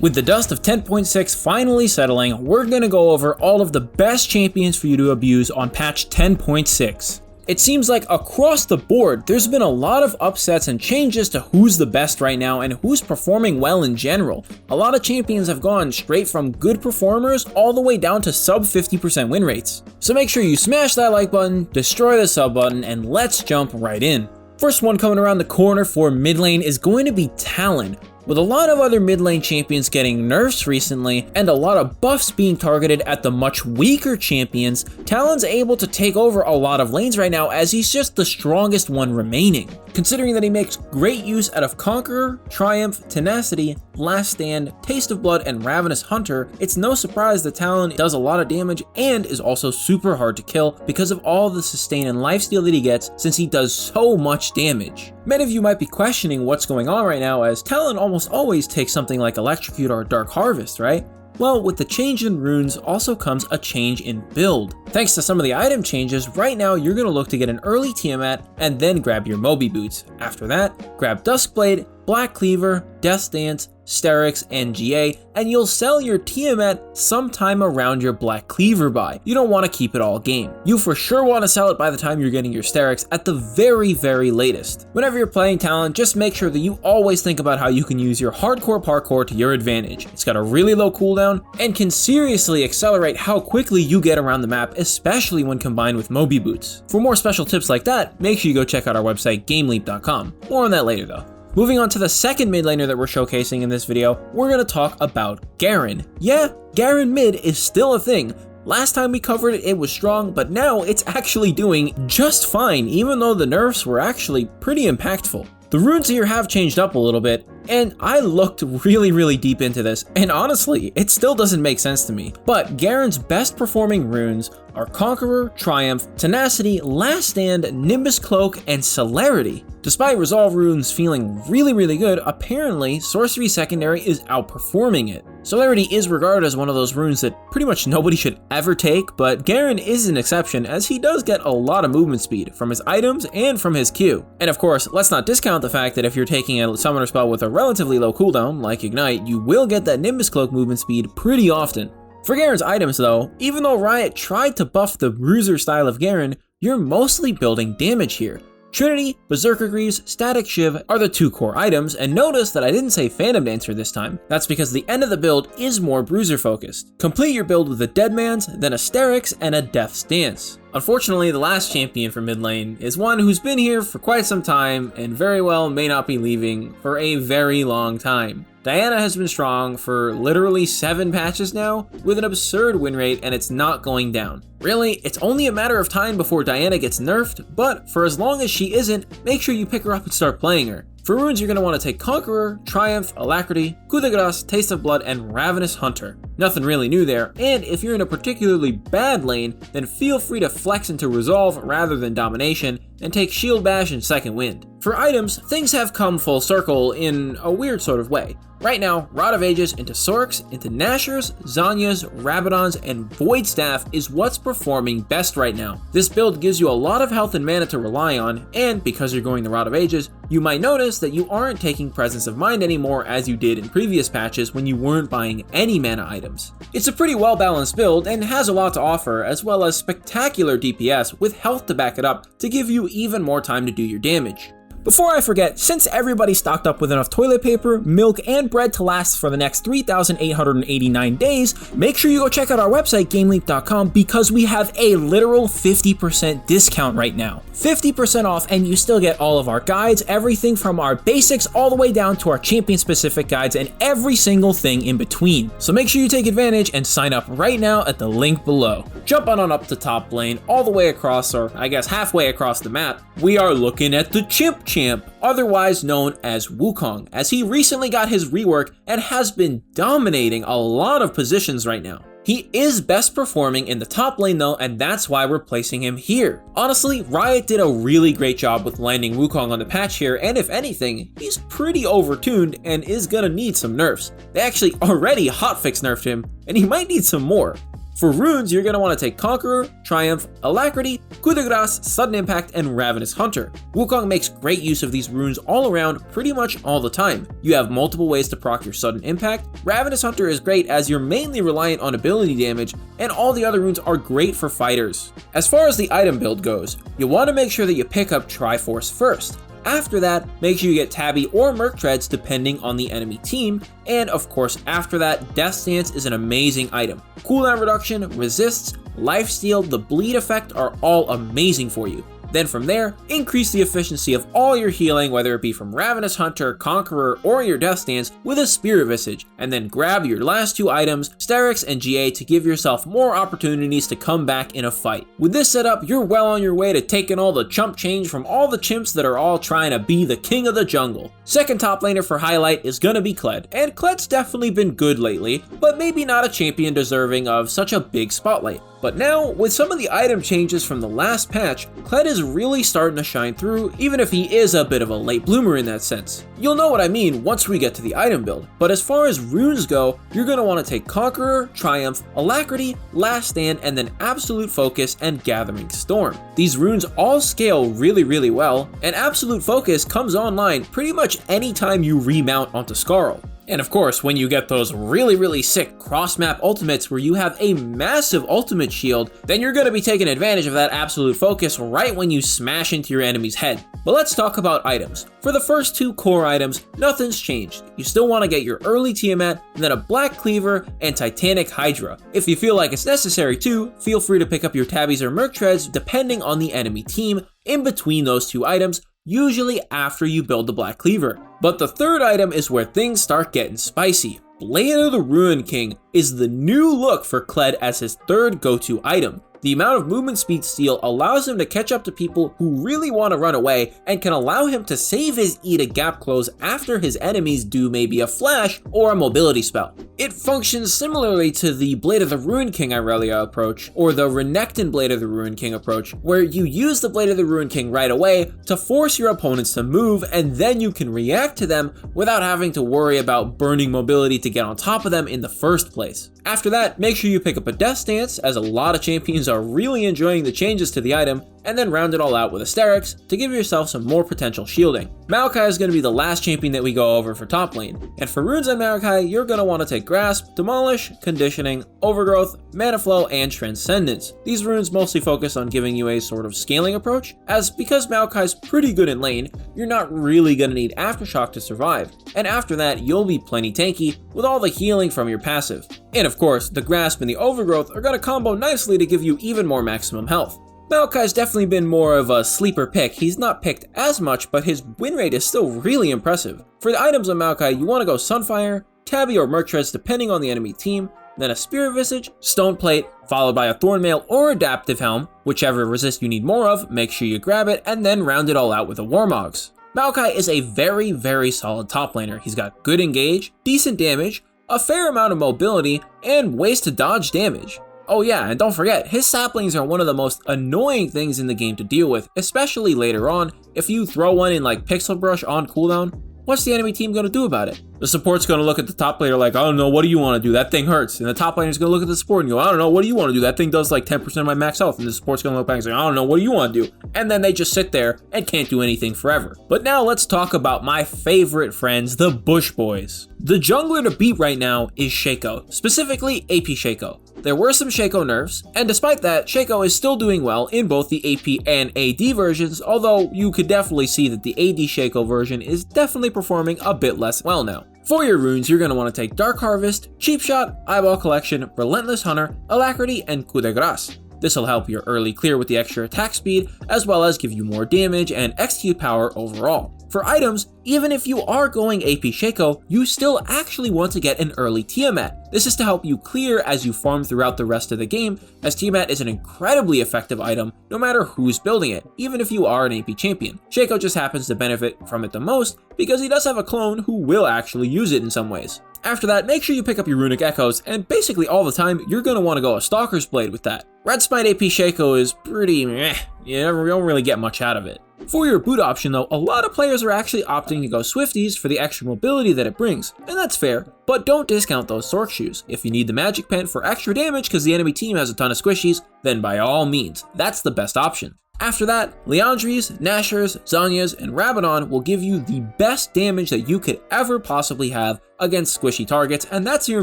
With the dust of 10.6 finally settling, we're gonna go over all of the best champions for you to abuse on patch 10.6. It seems like across the board, there's been a lot of upsets and changes to who's the best right now and who's performing well in general. A lot of champions have gone straight from good performers all the way down to sub 50% win rates. So make sure you smash that like button, destroy the sub button, and let's jump right in. First one coming around the corner for mid lane is going to be Talon. With a lot of other mid lane champions getting nerfs recently, and a lot of buffs being targeted at the much weaker champions, Talon's able to take over a lot of lanes right now as he's just the strongest one remaining. Considering that he makes great use out of Conqueror, Triumph, Tenacity, Last Stand, Taste of Blood, and Ravenous Hunter, it's no surprise that Talon does a lot of damage and is also super hard to kill because of all the sustain and lifesteal that he gets since he does so much damage. Many of you might be questioning what's going on right now as Talon almost always takes something like Electrocute or Dark Harvest, right? Well, with the change in runes also comes a change in build. Thanks to some of the item changes, right now you're going to look to get an early Tiamat and then grab your Moby Boots. After that, grab Duskblade, Black Cleaver, Death Dance, Sterix, and GA, and you'll sell your Tiamat sometime around your Black Cleaver buy. You don't want to keep it all game. You for sure want to sell it by the time you're getting your Sterix at the very, very latest. Whenever you're playing Talon, just make sure that you always think about how you can use your hardcore parkour to your advantage. It's got a really low cooldown and can seriously accelerate how quickly you get around the map, especially when combined with Moby Boots. For more special tips like that, make sure you go check out our website, GameLeap.com. More on that later though. Moving on to the second mid laner that we're showcasing in this video, we're going to talk about Garen. Yeah, Garen mid is still a thing. Last time we covered it, it was strong, but now it's actually doing just fine, even though the nerfs were actually pretty impactful. The runes here have changed up a little bit, and I looked really deep into this, and honestly, it still doesn't make sense to me. But Garen's best performing runes are Conqueror, Triumph, Tenacity, Last Stand, Nimbus Cloak, and Celerity. Despite Resolve runes feeling really good, apparently Sorcery Secondary is outperforming it. Celerity is regarded as one of those runes that pretty much nobody should ever take, but Garen is an exception as he does get a lot of movement speed from his items and from his Q. And of course, let's not discount the fact that if you're taking a summoner spell with a relatively low cooldown, like Ignite, you will get that Nimbus Cloak movement speed pretty often. For Garen's items though, even though Riot tried to buff the Bruiser style of Garen, you're mostly building damage here. Trinity, Berserker Greaves, Static Shiv are the two core items, and notice that I didn't say Phantom Dancer this time. That's because the end of the build is more Bruiser focused. Complete your build with a Deadman's, then a Sterix, and a Death's Dance. Unfortunately, the last champion for mid lane is one who's been here for quite some time and very well may not be leaving for a very long time. Diana has been strong for literally 7 patches now, with an absurd win rate, and it's not going down. Really, it's only a matter of time before Diana gets nerfed, but for as long as she isn't, make sure you pick her up and start playing her. For runes, you're going to want to take Conqueror, Triumph, Alacrity, Coup de Grace, Taste of Blood, and Ravenous Hunter. Nothing really new there, and if you're in a particularly bad lane, then feel free to flex into Resolve rather than Domination, and take Shield Bash and Second Wind. For items, things have come full circle in a weird sort of way. Right now, Rod of Ages into Sorks, into Nashers, Zanyas, Rabadons, and Void Staff is what's performing best right now. This build gives you a lot of health and mana to rely on, and because you're going the Rod of Ages, you might notice that you aren't taking Presence of Mind anymore as you did in previous patches when you weren't buying any mana items. It's a pretty well balanced build and has a lot to offer, as well as spectacular DPS with health to back it up to give you even more time to do your damage. Before I forget, since everybody's stocked up with enough toilet paper, milk, and bread to last for the next 3,889 days, make sure you go check out our website, GameLeap.com, because we have a literal 50% discount right now. 50% off, and you still get all of our guides, everything from our basics all the way down to our champion-specific guides and every single thing in between. So make sure you take advantage and sign up right now at the link below. Jump on up to top lane, all the way across, or I guess halfway across the map, we are looking at the Chimp Champ, otherwise known as Wukong, as he recently got his rework and has been dominating a lot of positions right now. He is best performing in the top lane though, and that's why we're placing him here. Honestly, Riot did a really great job with landing Wukong on the patch here, and if anything, he's pretty overtuned and is gonna need some nerfs. They actually already hotfix nerfed him, and he might need some more. For runes, you're going to want to take Conqueror, Triumph, Alacrity, Coup de Grace, Sudden Impact, and Ravenous Hunter. Wukong makes great use of these runes all around pretty much all the time. You have multiple ways to proc your Sudden Impact. Ravenous Hunter is great as you're mainly reliant on ability damage, and all the other runes are great for fighters. As far as the item build goes, you want to make sure that you pick up Triforce first. After that, make sure you get Tabby or Merc Treads depending on the enemy team, and of course after that, Death Stance is an amazing item. Cooldown reduction, resists, lifesteal, the bleed effect are all amazing for you. Then from there, increase the efficiency of all your healing, whether it be from Ravenous Hunter, Conqueror, or your Death Stance with a Spirit Visage, and then grab your last two items, Sterix and GA, to give yourself more opportunities to come back in a fight. With this setup, you're well on your way to taking all the chump change from all the chimps that are all trying to be the king of the jungle. Second top laner for highlight is gonna be Kled, and Kled's definitely been good lately, but maybe not a champion deserving of such a big spotlight. But now, with some of the item changes from the last patch, Kled is really starting to shine through, even if he is a bit of a late bloomer in that sense. You'll know what I mean once we get to the item build, but as far as runes go, you're going to want to take Conqueror, Triumph, Alacrity, Last Stand, and then Absolute Focus and Gathering Storm. These runes all scale really well, and Absolute Focus comes online pretty much anytime you remount onto Skarl. And of course, when you get those really sick cross-map ultimates where you have a massive ultimate shield, then you're going to be taking advantage of that absolute focus right when you smash into your enemy's head. But let's talk about items. For the first two core items, nothing's changed. You still want to get your early Tiamat, and then a Black Cleaver and Titanic Hydra. If you feel like it's necessary to, feel free to pick up your Tabbies or Merc Treads depending on the enemy team in between those two items, usually after you build the Black Cleaver. But the third item is where things start getting spicy. Blade of the Ruined King is the new look for Kled as his third go-to item. The amount of movement speed steal allows him to catch up to people who really want to run away and can allow him to save his E to gap close after his enemies do maybe a flash or a mobility spell. It functions similarly to the Blade of the Ruined King Irelia approach, or the Renekton Blade of the Ruined King approach, where you use the Blade of the Ruined King right away to force your opponents to move, and then you can react to them without having to worry about burning mobility to get on top of them in the first place. After that, make sure you pick up a Death Stance, as a lot of champions are really enjoying the changes to the item, and then round it all out with Asterix to give yourself some more potential shielding. Maokai is going to be the last champion that we go over for top lane, and for runes on Maokai, you're going to want to take Grasp, Demolish, Conditioning, Overgrowth, Mana Flow, and Transcendence. These runes mostly focus on giving you a sort of scaling approach, as because Maokai's pretty good in lane, you're not really going to need Aftershock to survive, and after that, you'll be plenty tanky with all the healing from your passive. And of course, the Grasp and the Overgrowth are going to combo nicely to give you even more maximum health. Maokai's definitely been more of a sleeper pick. He's not picked as much, but his win rate is still really impressive. For the items on Maokai, you want to go Sunfire, Tabby or Merc Treads depending on the enemy team, then a Spirit Visage, Stone Plate, followed by a Thornmail or Adaptive Helm, whichever resist you need more of, make sure you grab it, and then round it all out with a Warmogs. Maokai is a very solid top laner. He's got good engage, decent damage, a fair amount of mobility, and ways to dodge damage. Oh yeah, and don't forget, his saplings are one of the most annoying things in the game to deal with, especially later on. If you throw one in like Pixel Brush on cooldown, what's the enemy team going to do about it? The support's going to look at the top laner like, I don't know, what do you want to do? That thing hurts. And the top laner's going to look at the support and go, I don't know, what do you want to do? That thing does like 10% of my max health. And the support's going to look back and say, I don't know, what do you want to do? And then they just sit there and can't do anything forever. But now let's talk about my favorite friends, the Bush Boys. The jungler to beat right now is Shaco, specifically AP Shaco. There were some Shaco nerfs, and despite that, Shaco is still doing well in both the AP and AD versions, although you could definitely see that the AD Shaco version is definitely performing a bit less well now. For your runes, you're going to want to take Dark Harvest, Cheap Shot, Eyeball Collection, Relentless Hunter, Alacrity, and Coup de Grace. This will help your early clear with the extra attack speed, as well as give you more damage and execute power overall. For items, even if you are going AP Shaco, you still actually want to get an early Tiamat. This is to help you clear as you farm throughout the rest of the game, as Tiamat is an incredibly effective item no matter who's building it, even if you are an AP champion. Shaco just happens to benefit from it the most because he does have a clone who will actually use it in some ways. After that, make sure you pick up your Runic Echoes, and basically all the time, you're going to want to go a Stalker's Blade with that. Red Smite AP Shaco is pretty meh, you don't really get much out of it. For your boot option though, a lot of players are actually opting to go Swifties for the extra mobility that it brings, and that's fair, but don't discount those Sorc Shoes. If you need the Magic Pen for extra damage because the enemy team has a ton of squishies, then by all means, that's the best option. After that, Liandry's, Nashor's, Zhonya's, and Rabadon will give you the best damage that you could ever possibly have against squishy targets, and that's your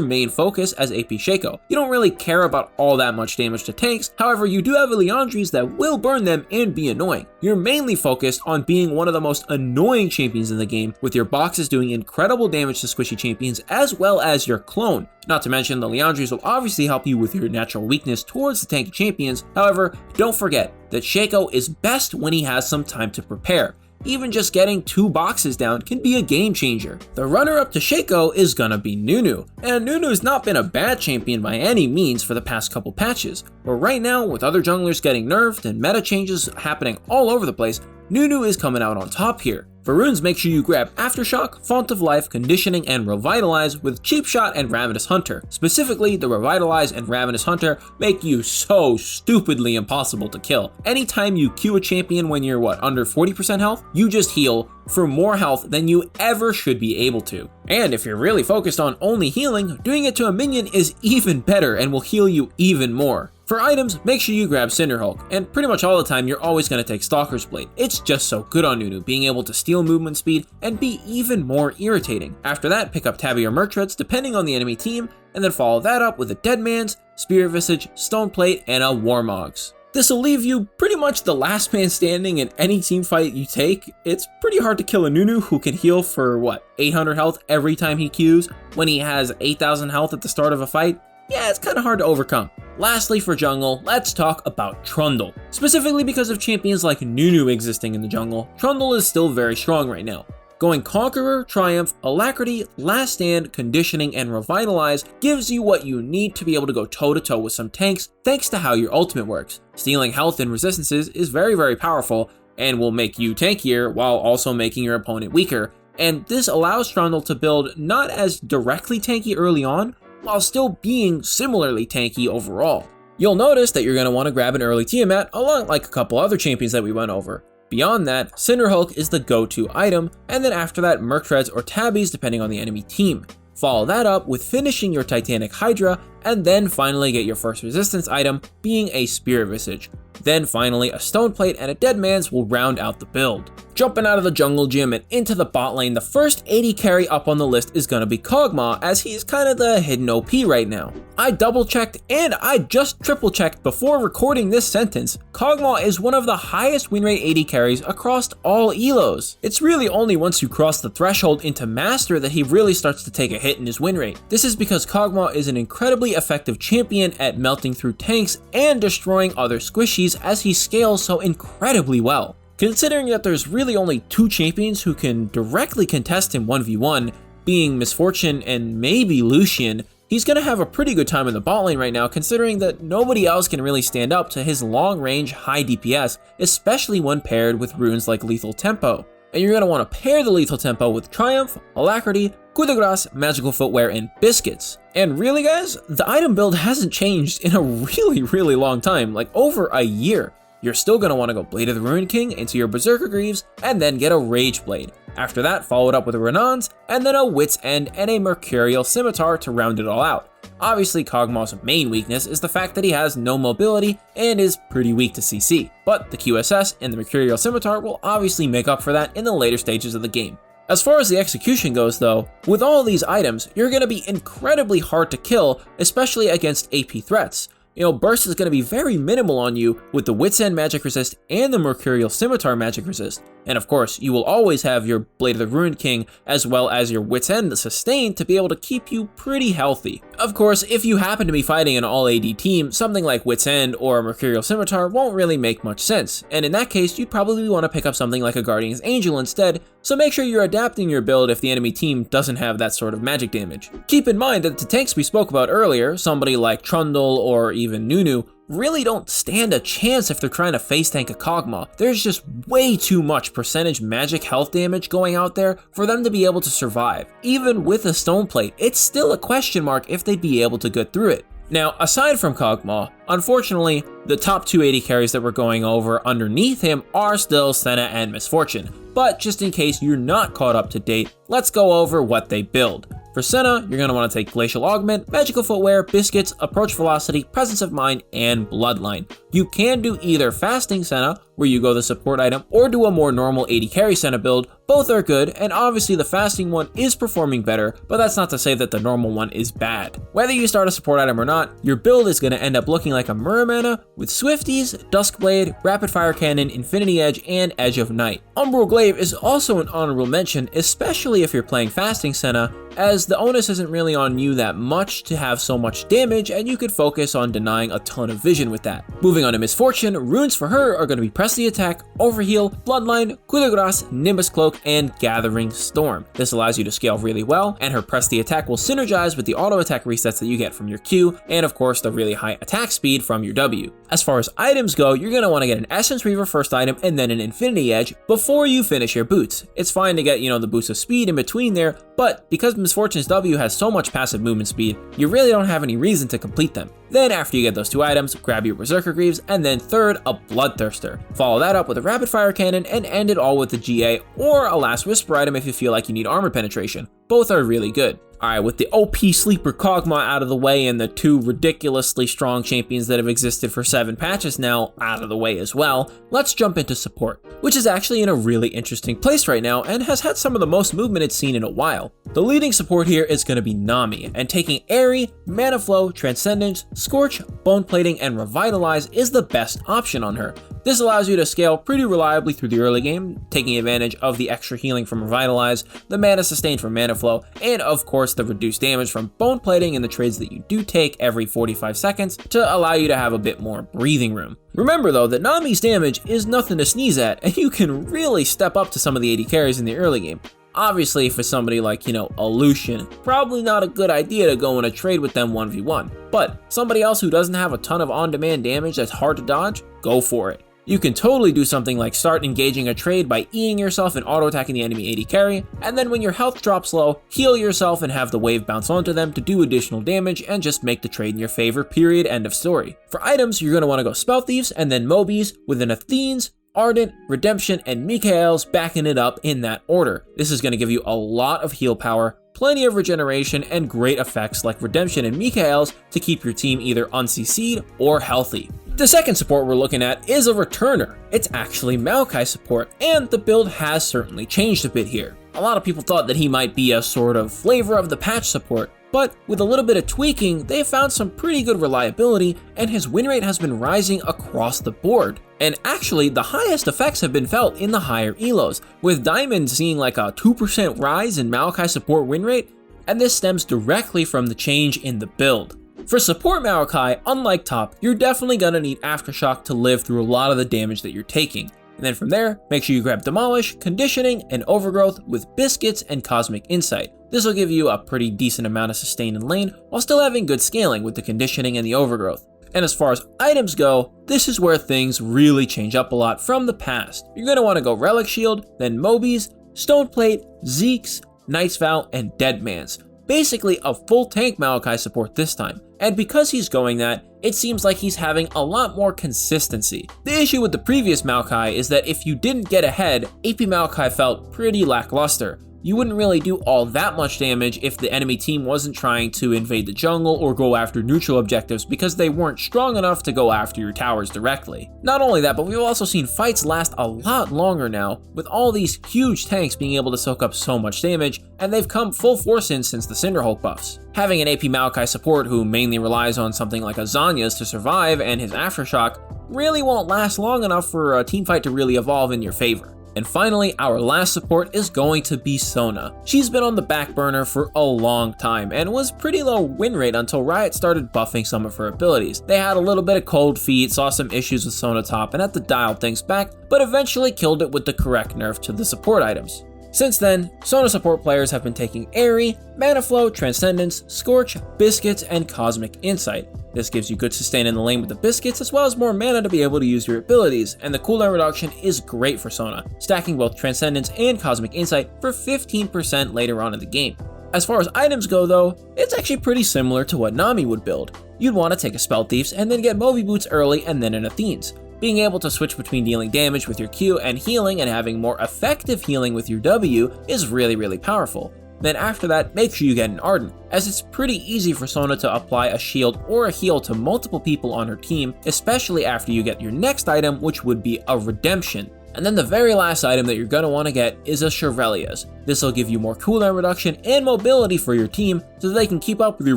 main focus as AP Shaco. You don't really care about all that much damage to tanks, however you do have a Liandry's that will burn them and be annoying. You're mainly focused on being one of the most annoying champions in the game, with your boxes doing incredible damage to squishy champions as well as your clone. Not to mention the Liandry's will obviously help you with your natural weakness towards the tanky champions, however, don't forget that Shaco is best when he has some time to prepare. Even just getting 2 boxes down can be a game changer. The runner-up to Shaco is gonna be NUNU, and NUNU's not been a bad champion by any means for the past couple patches, but right now with other junglers getting nerfed and meta changes happening all over the place, NUNU is coming out on top here. For runes, make sure you grab Aftershock, Font of Life, Conditioning, and Revitalize with Cheap Shot and Ravenous Hunter. Specifically, the Revitalize and Ravenous Hunter make you so stupidly impossible to kill. Anytime you Q a champion when you're under 40% health, you just heal for more health than you ever should be able to. And if you're really focused on only healing, doing it to a minion is even better and will heal you even more. For items, make sure you grab Cinderhulk, and pretty much all the time you're always going to take Stalker's Blade. It's just so good on NUNU, being able to steal movement speed and be even more irritating. After that, pick up Tabby or Murktreads depending on the enemy team, and then follow that up with a Deadman's, Spirit Visage, Stone Plate, and a Warmogs. This will leave you pretty much the last man standing in any team fight you take. It's pretty hard to kill a NUNU who can heal for 800 health every time he Qs when he has 8,000 health at the start of a fight. Yeah, it's kind of hard to overcome. Lastly, for jungle, let's talk about Trundle. Specifically because of champions like NUNU existing in the jungle, Trundle is still very strong right now. Going Conqueror, Triumph, Alacrity, Last Stand, Conditioning, and Revitalize gives you what you need to be able to go toe-to-toe with some tanks thanks to how your ultimate works. Stealing health and resistances is very powerful and will make you tankier while also making your opponent weaker, and this allows Trundle to build not as directly tanky early on, while still being similarly tanky overall. You'll notice that you're going to want to grab an early Tiamat along like a couple other champions that we went over. Beyond that, Cinderhulk is the go-to item, and then after that Murktreads or Tabbies depending on the enemy team. Follow that up with finishing your Titanic Hydra, and then finally get your first resistance item being a Spirit Visage. Then finally a Stone Plate and a Deadman's will round out the build. Jumping out of the jungle gym and into the bot lane, the first AD carry up on the list is gonna be Kog'Maw, as he's kind of the hidden OP right now. I double checked and I just triple checked before recording this sentence. Kog'Maw is one of the highest win rate AD carries across all elos. It's really only once you cross the threshold into Master that he really starts to take a hit in his win rate. This is because Kog'Maw is an incredibly effective champion at melting through tanks and destroying other squishies as he scales so incredibly well. Considering that there's really only 2 champions who can directly contest him 1v1, being Misfortune and maybe Lucian, he's gonna have a pretty good time in the bot lane right now, considering that nobody else can really stand up to his long range high DPS, especially when paired with runes like Lethal Tempo. And you're gonna wanna pair the Lethal Tempo with Triumph, Alacrity, Coup de Grace, Magical Footwear, and Biscuits. And really guys, the item build hasn't changed in a really long time, like over a year. You're still going to want to go Blade of the Ruined King into your Berserker Greaves, and then get a Rage Blade. After that, follow it up with a Renans, and then a Wit's End and a Mercurial Scimitar to round it all out. Obviously, Kog'Maw's main weakness is the fact that he has no mobility and is pretty weak to CC, but the QSS and the Mercurial Scimitar will obviously make up for that in the later stages of the game. As far as the execution goes though, with all these items, you're going to be incredibly hard to kill, especially against AP threats. Burst is going to be very minimal on you with the Wit's End magic resist and the Mercurial Scimitar magic resist. And of course, you will always have your Blade of the Ruined King as well as your Wit's End sustain to be able to keep you pretty healthy. Of course, if you happen to be fighting an all AD team, something like Wit's End or a Mercurial Scimitar won't really make much sense. And in that case, you'd probably want to pick up something like a Guardian's Angel instead, so make sure you're adapting your build if the enemy team doesn't have that sort of magic damage. Keep in mind that the tanks we spoke about earlier, somebody like Trundle or even NUNU, really don't stand a chance if they're trying to face tank a Kog'Maw. There's just way too much percentage magic health damage going out there for them to be able to survive. Even with a stone plate, it's still a question mark if they'd be able to get through it. Now, aside from Kog'Maw, unfortunately, the top 2 AD carries that we're going over underneath him are still Senna and Misfortune. But just in case you're not caught up to date, let's go over what they build. For Senna, you're going to want to take Glacial Augment, Magical Footwear, Biscuits, Approach Velocity, Presence of Mind, and Bloodline. You can do either Fasting Senna, where you go the support item, or do a more normal AD carry Senna build. Both are good, and obviously the fasting one is performing better, but that's not to say that the normal one is bad. Whether you start a support item or not, your build is going to end up looking like a Muramana with Swifties, Duskblade, Rapid Fire Cannon, Infinity Edge, and Edge of Night. Umbral Glaive is also an honorable mention, especially if you're playing Fasting Senna, as the onus isn't really on you that much to have so much damage, and you could focus on denying a ton of vision with that. Moving on to Misfortune, runes for her are going to be Press the Attack, Overheal, Bloodline, Coup de Grace, Nimbus Cloak, and Gathering Storm. This allows you to scale really well, and her Press the Attack will synergize with the auto attack resets that you get from your Q, and of course the really high attack speed from your W. As far as items go, you're going to want to get an Essence Reaver first item and then an Infinity Edge before you finish your boots. It's fine to get, the boost of speed in between there, but because Misfortune's W has so much passive movement speed, you really don't have any reason to complete them. Then after you get those 2 items, grab your Berserker Greaves, and then third, a Bloodthirster. Follow that up with a Rapid Fire Cannon and end it all with a GA or a Last Whisper item if you feel like you need armor penetration. Both are really good. Alright, with the OP Sleeper Kog'Maw out of the way and the 2 ridiculously strong champions that have existed for 7 patches now out of the way as well, let's jump into support, which is actually in a really interesting place right now and has had some of the most movement it's seen in a while. The leading support here is going to be NAMI, and taking Airy, Mana Flow, Transcendence, Scorch, Bone Plating, and Revitalize is the best option on her. This allows you to scale pretty reliably through the early game, taking advantage of the extra healing from Revitalize, the mana sustain from Mana Flow, and of course the reduced damage from Bone Plating and the trades that you do take every 45 seconds to allow you to have a bit more breathing room. Remember though that Nami's damage is nothing to sneeze at, and you can really step up to some of the AD carries in the early game. Obviously for somebody like, a Lucian, probably not a good idea to go in a trade with them 1v1, but somebody else who doesn't have a ton of on-demand damage that's hard to dodge, go for it. You can totally do something like start engaging a trade by Eing yourself and auto-attacking the enemy AD carry, and then when your health drops low, heal yourself and have the wave bounce onto them to do additional damage and just make the trade in your favor, period, end of story. For items, you're going to want to go Spell Thieves and then Mobies with an Athene's, Ardent, Redemption, and Mikael's backing it up in that order. This is going to give you a lot of heal power, plenty of regeneration, and great effects like Redemption and Mikael's to keep your team either un-CC'd or healthy. The second support we're looking at is a returner. It's actually Maokai support, and the build has certainly changed a bit here. A lot of people thought that he might be a sort of flavor of the patch support, but with a little bit of tweaking, they found some pretty good reliability, and his win rate has been rising across the board. And actually, the highest effects have been felt in the higher elos, with Diamond seeing like a 2% rise in Maokai support win rate, and this stems directly from the change in the build. For support Maokai, unlike top, you're definitely gonna need Aftershock to live through a lot of the damage that you're taking. And then from there, make sure you grab Demolish, Conditioning, and Overgrowth with Biscuits and Cosmic Insight. This will give you a pretty decent amount of sustain in lane, while still having good scaling with the Conditioning and the Overgrowth. And as far as items go, this is where things really change up a lot from the past. You're gonna wanna go Relic Shield, then Mobies, Stone Plate, Zeke's, Knight's Vow, and Deadman's. Basically a full tank Maokai support this time. And because he's going that, it seems like he's having a lot more consistency. The issue with the previous Maokai is that if you didn't get ahead, AP Maokai felt pretty lackluster. You wouldn't really do all that much damage if the enemy team wasn't trying to invade the jungle or go after neutral objectives because they weren't strong enough to go after your towers directly. Not only that, but we've also seen fights last a lot longer now, with all these huge tanks being able to soak up so much damage, and they've come full force in since the Cinderhulk buffs. Having an AP Maokai support who mainly relies on something like a Zanya's to survive and his Aftershock really won't last long enough for a teamfight to really evolve in your favor. And finally, our last support is going to be Sona. She's been on the back burner for a long time and was pretty low win rate until Riot started buffing some of her abilities. They had a little bit of cold feet, saw some issues with Sona top, and had to dial things back, but eventually killed it with the correct nerf to the support items. Since then, SONA support players have been taking Airy, Mana Flow, Transcendence, Scorch, Biscuits, and Cosmic Insight. This gives you good sustain in the lane with the Biscuits as well as more mana to be able to use your abilities, and the cooldown reduction is great for SONA, stacking both Transcendence and Cosmic Insight for 15% later on in the game. As far as items go though, it's actually pretty similar to what NAMI would build. You'd want to take a Spell Thieves and then get Moby Boots early and then an Athene's. Being able to switch between dealing damage with your Q and healing and having more effective healing with your W is really powerful. Then after that, make sure you get an Ardent, as it's pretty easy for SONA to apply a shield or a heal to multiple people on her team, especially after you get your next item, which would be a Redemption. And then the very last item that you're going to want to get is a Shirelia's. This will give you more cooldown reduction and mobility for your team so that they can keep up with your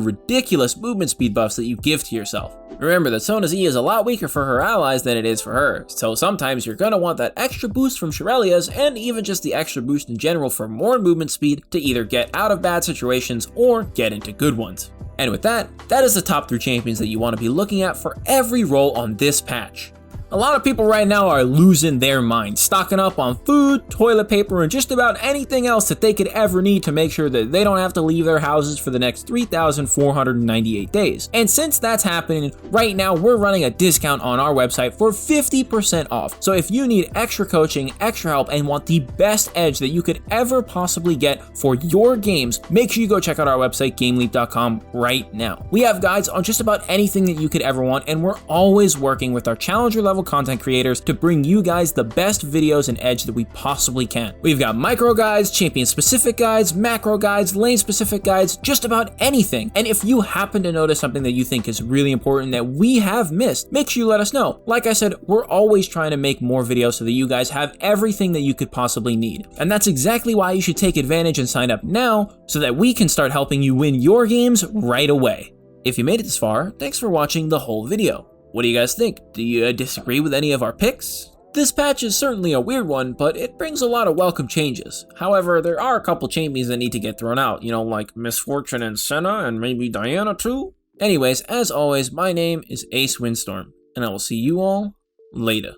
ridiculous movement speed buffs that you give to yourself. Remember that SONA's E is a lot weaker for her allies than it is for her, so sometimes you're going to want that extra boost from Shirelia's and even just the extra boost in general for more movement speed to either get out of bad situations or get into good ones. And with that, that is the top 3 champions that you want to be looking at for every role on this patch. A lot of people right now are losing their mind, stocking up on food, toilet paper, and just about anything else that they could ever need to make sure that they don't have to leave their houses for the next 3,498 days. And since that's happening, right now we're running a discount on our website for 50% off. So if you need extra coaching, extra help, and want the best edge that you could ever possibly get for your games, make sure you go check out our website, GameLeap.com, right now. We have guides on just about anything that you could ever want, and we're always working with our challenger level content creators to bring you guys the best videos and edge that we possibly can. We've got micro guides, champion specific guides, macro guides, lane specific guides, just about anything. And if you happen to notice something that you think is really important that we have missed, make sure you let us know. Like I said, we're always trying to make more videos so that you guys have everything that you could possibly need. And that's exactly why you should take advantage and sign up now so that we can start helping you win your games right away. If you made it this far, thanks for watching the whole video. What do you guys think? Do you disagree with any of our picks? This patch is certainly a weird one, but it brings a lot of welcome changes. However, there are a couple champions that need to get thrown out, like Misfortune and Senna and maybe Diana too. Anyways, as always, my name is Ace Windstorm, and I will see you all later.